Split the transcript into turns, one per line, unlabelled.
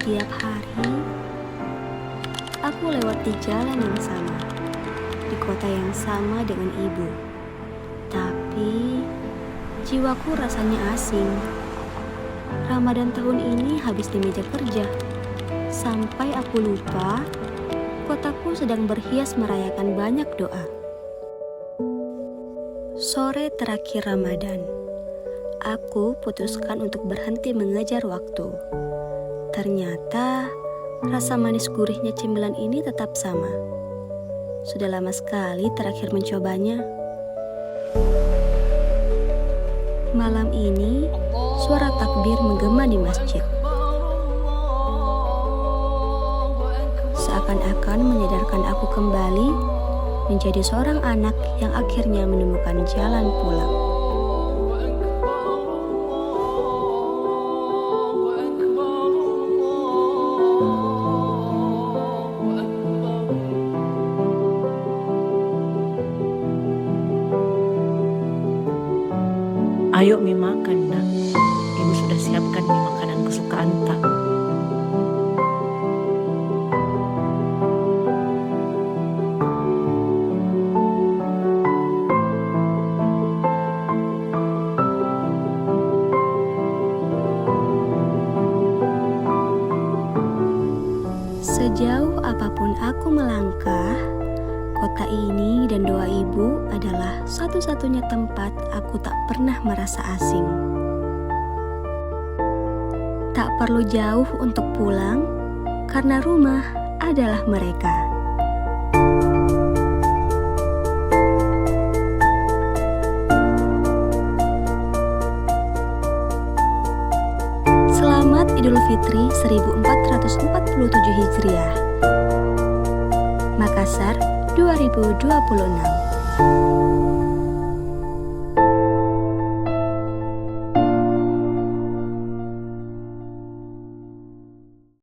Setiap hari, aku lewat di jalan yang sama, di kota yang sama dengan ibu. Tapi, jiwaku rasanya asing. Ramadan tahun ini habis di meja kerja. Sampai aku lupa, kotaku sedang berhias merayakan banyak doa. Sore terakhir Ramadan, aku putuskan untuk berhenti mengejar waktu. Ternyata, rasa manis gurihnya cemilan ini tetap sama. Sudah lama sekali terakhir mencobanya. Malam ini, suara takbir menggema di masjid. Seakan-akan menyadarkan aku kembali menjadi seorang anak yang akhirnya menemukan jalan pulang.
Ayo Mi makan nak. Ibu sudah siapkan Mi makanan kesukaan tak.
Sejauh apapun aku melangkah, kota ini dan doa ibu adalah satu-satunya tempat aku tak pernah merasa asing. Tak perlu jauh untuk pulang, karena rumah adalah mereka. Selamat Idul Fitri 1447 Hijriah. Makassar 2026.